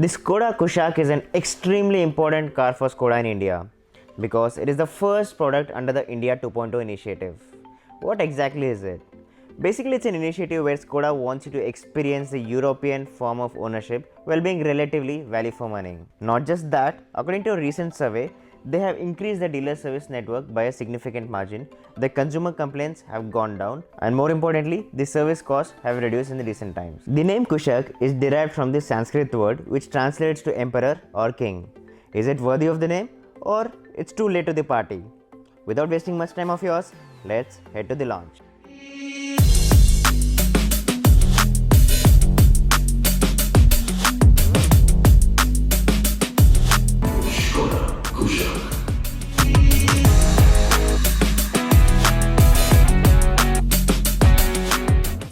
The Skoda Kushaq is an extremely important car for Skoda in India because it is the first product under the India 2.0 initiative. What exactly is it? Basically, it's an initiative where Skoda wants you to experience the European form of ownership while being relatively value for money. Not just that, according to a recent survey, they have increased the dealer service network by a significant margin, the consumer complaints have gone down, and more importantly, the service costs have reduced in the recent times. The name Kushaq is derived from the Sanskrit word which translates to emperor or king. Is it worthy of the name, or it's too late to the party? Without wasting much time of yours, let's head to the launch.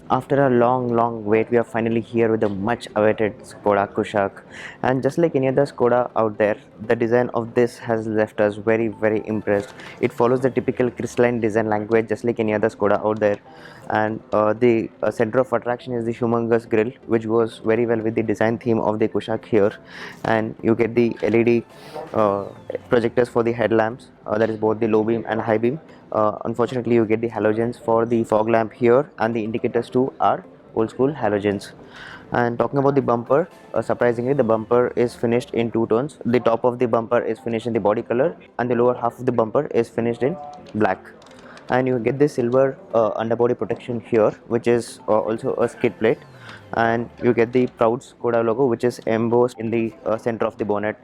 After a long wait, we are finally here with the much awaited Skoda Kushaq, and just like any other Skoda out there, the design of this has left us very impressed. It follows the typical crystalline design language just like any other Skoda out there, and the center of attraction is the humongous grille, which goes very well with the design theme of the Kushaq here. And you get the LED projectors for the headlamps, that is both the low beam and high beam. Unfortunately, you get the halogens for the fog lamp here, and the indicators too are old school halogens. And talking about the bumper, surprisingly the bumper is finished in two tones. The top of the bumper is finished in the body color, and the lower half of the bumper is finished in black. And you get the silver underbody protection here, which is also a skid plate, and you get the proud Skoda logo, which is embossed in the center of the bonnet.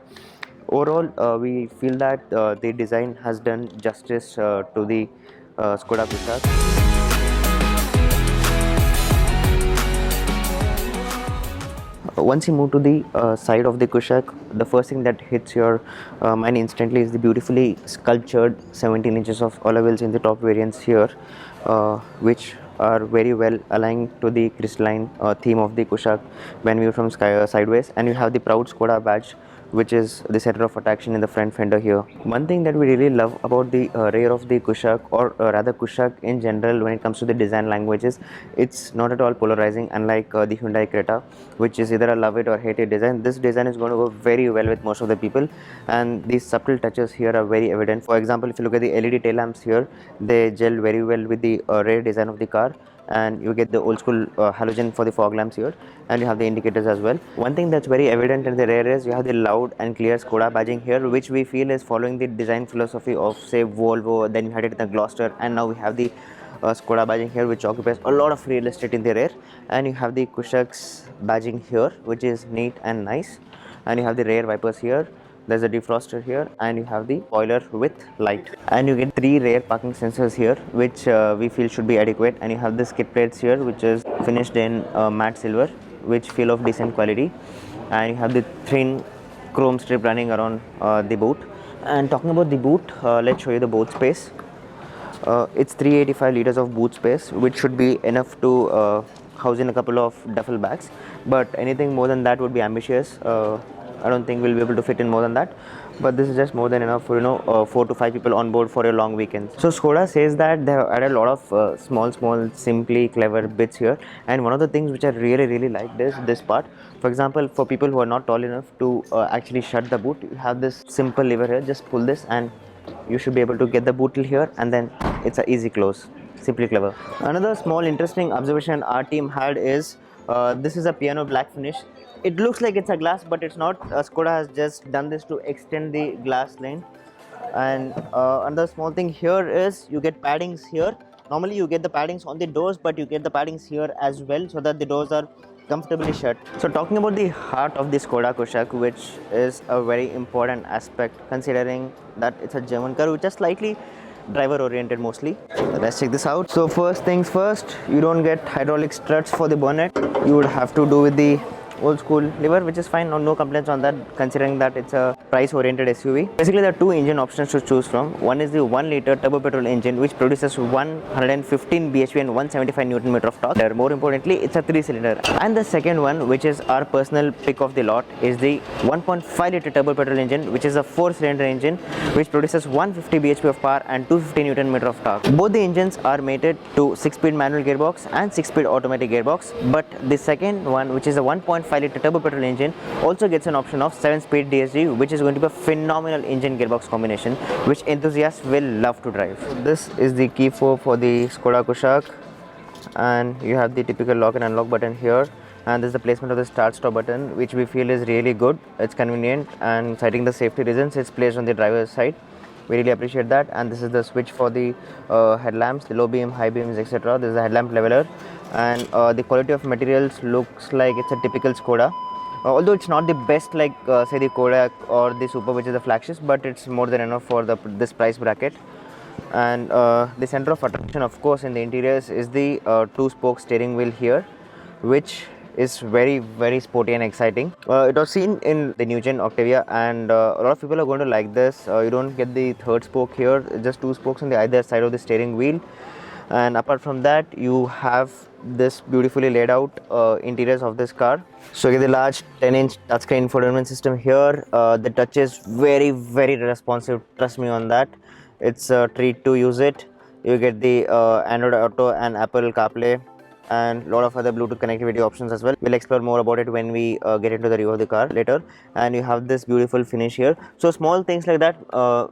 Overall, we feel that the design has done justice to the Skoda Kushaq. Once you move to the side of the Kushaq, the first thing that hits your mind instantly is the beautifully sculptured 17 inches of alloy wheels in the top variants here, which are very well aligned to the crystalline theme of the Kushaq when viewed from sideways. And you have the proud Skoda badge, which is the center of attraction in the front fender here. One thing that we really love about the rear of the Kushaq, or rather Kushaq in general, when it comes to the design languages, it's not at all polarizing, unlike the Hyundai Creta, which is either a love it or hate it design. This design is going to go very well with most of the people, and these subtle touches here are very evident. For example, if you look at the LED tail lamps here, they gel very well with the rear design of the car, and you get the old school halogen for the fog lamps here, and you have the indicators as well. One thing that's very evident in the rear is you have the loud and clear Skoda badging here, which we feel is following the design philosophy of, say, Volvo. Then you had it in the Gloucester, and now we have the Skoda badging here, which occupies a lot of real estate in the rear. And you have the Kushaq's badging here, which is neat and nice, and you have the rear wipers here. There's a defroster here, and you have the spoiler with light, and you get 3 rear parking sensors here, which we feel should be adequate. And you have the skid plates here, which is finished in matte silver, which feel of decent quality, and you have the thin chrome strip running around the boot. And talking about the boot, let's show you the boot space. It's 385 liters of boot space, which should be enough to house in a couple of duffel bags, but anything more than that would be ambitious. I don't think we'll be able to fit in more than that, but this is just more than enough for 4 to 5 people on board for your long weekends. So Skoda says that they have added a lot of small simply clever bits here, and one of the things which I really liked is this part. For example, for people who are not tall enough to actually shut the boot, you have this simple lever here. Just pull this and you should be able to get the boot till here, and then it's an easy close. Simply clever. Another small interesting observation our team had is this is a piano black finish. It looks like it's a glass, but it's not. Skoda has just done this to extend the glass lane. And another small thing here is you get paddings here. Normally you get the paddings on the doors, but you get the paddings here as well, so that the doors are comfortably shut. So talking about the heart of the Skoda Kushaq, which is a very important aspect considering that it's a German car, which is slightly driver oriented mostly. Let's check this out. So first things first, you don't get hydraulic struts for the bonnet. You would have to do with the old school lever, which is fine. No complaints on that, considering that it's a price oriented SUV. Basically, there are 2 engine options to choose from. One is the 1-liter turbo petrol engine, which produces 115 bhp and 175 Newton meter of torque. More importantly, it's a 3-cylinder. And the second one, which is our personal pick of the lot, is the 1.5-liter turbo petrol engine, which is a 4-cylinder engine, which produces 150 bhp of power and 250 Newton meter of torque. Both the engines are mated to 6-speed manual gearbox and 6-speed automatic gearbox, but the second one, which is a 1.5 1.5-liter turbo petrol engine also gets an option of 7-speed DSG, which is going to be a phenomenal engine gearbox combination which enthusiasts will love to drive. So this is the key fob for the Skoda Kushaq, and you have the typical lock and unlock button here, and this is the placement of the start stop button, which we feel is really good. It's convenient, and citing the safety reasons, it's placed on the driver's side. We really appreciate that. And this is the switch for the headlamps, the low beam, high beams, etc. This is the headlamp leveler, and the quality of materials looks like it's a typical Skoda. Although it's not the best like say the Kodak or the Super, which is the flagships, but it's more than enough for this price bracket. And the center of attraction, of course, in the interiors is the 2-spoke steering wheel here, which is very sporty and exciting. It was seen in the new gen Octavia, and a lot of people are going to like this. You don't get the third spoke here, just 2 spokes on the either side of the steering wheel. And apart from that, you have this beautifully laid out interiors of this car. So you get the large 10-inch touchscreen infotainment system here. The touch is very responsive, trust me on that. It's a treat to use it. You get the Android Auto and Apple CarPlay, and a lot of other Bluetooth connectivity options as well. We'll explore more about it when we get into the review of the car later. And you have this beautiful finish here. So small things like that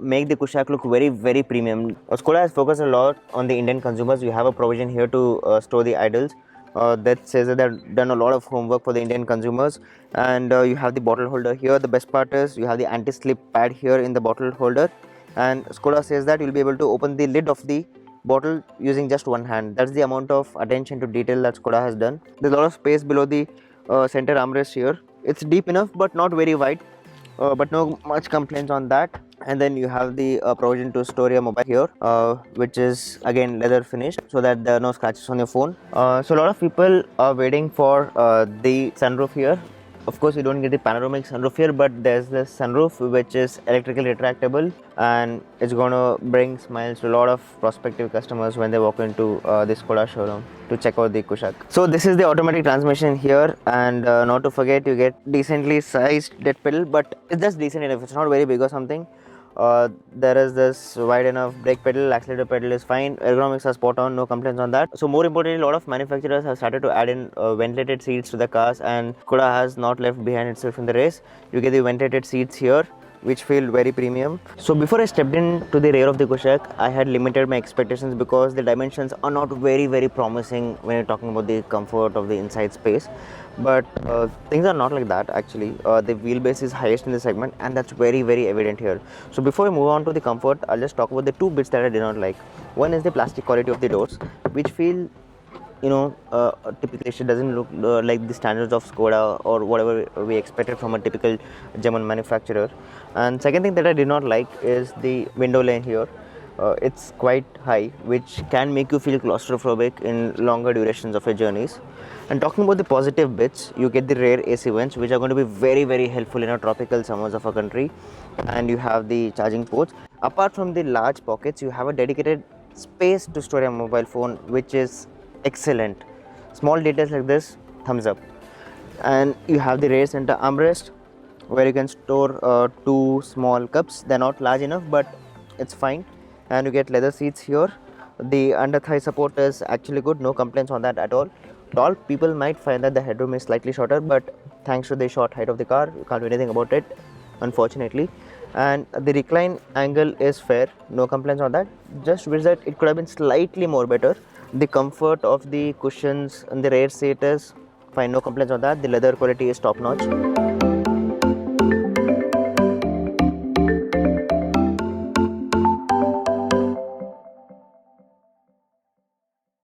make the Kushaq look very premium. Skoda has focused a lot on the Indian consumers. You have a provision here to store the idles. That says that they've done a lot of homework for the Indian consumers. And you have the bottle holder here. The best part is you have the anti-slip pad here in the bottle holder, and Skoda says that you'll be able to open the lid of the bottle using just one hand. That's the amount of attention to detail that Skoda has done. There's a lot of space below the center armrest here. It's deep enough but not very wide, but no much complaints on that. And then you have the provision to store your mobile here, which is again leather finished so that there are no scratches on your phone. So a lot of people are waiting for the sunroof here. Of course, you don't get the panoramic sunroof here, but there's this sunroof which is electrically retractable, and it's going to bring smiles to a lot of prospective customers when they walk into the Skoda showroom to check out the Kushaq. So this is the automatic transmission here, and not to forget, you get decently sized dead pedal, but it's just decent enough. It's not very big or something. There is this wide enough brake pedal, accelerator pedal is fine, ergonomics are spot on, no complaints on that. So more importantly, a lot of manufacturers have started to add in ventilated seats to the cars, and Skoda has not left behind itself in the race. You get the ventilated seats here, which feel very premium. So before I stepped into the rear of the Kushaq, I had limited my expectations because the dimensions are not very promising when you're talking about the comfort of the inside space. But things are not like that actually. The wheelbase is highest in the segment, and that's very evident here. So before we move on to the comfort, I'll just talk about the 2 bits that I did not like. One is the plastic quality of the doors, which feel, you know, typically it doesn't look like the standards of Skoda or whatever we expected from a typical German manufacturer. And second thing that I did not like is the window line here. It's quite high, which can make you feel claustrophobic in longer durations of your journeys. And talking about the positive bits, you get the rear AC vents, which are going to be very helpful in our tropical summers of our country. And you have the charging ports. Apart from the large pockets, you have a dedicated space to store your mobile phone, which is excellent. Small details like this, thumbs up. And you have the rear center armrest, where you can store 2 small cups. They're not large enough, but it's fine. And you get leather seats here. The under thigh support is actually good, no complaints on that at all. Tall people might find that the headroom is slightly shorter, but thanks to the short height of the car, you can't do anything about it, unfortunately. And the recline angle is fair, no complaints on that. Just wish that it could have been slightly more better. The comfort of the cushions and the rear seat is fine, no complaints on that. The leather quality is top notch.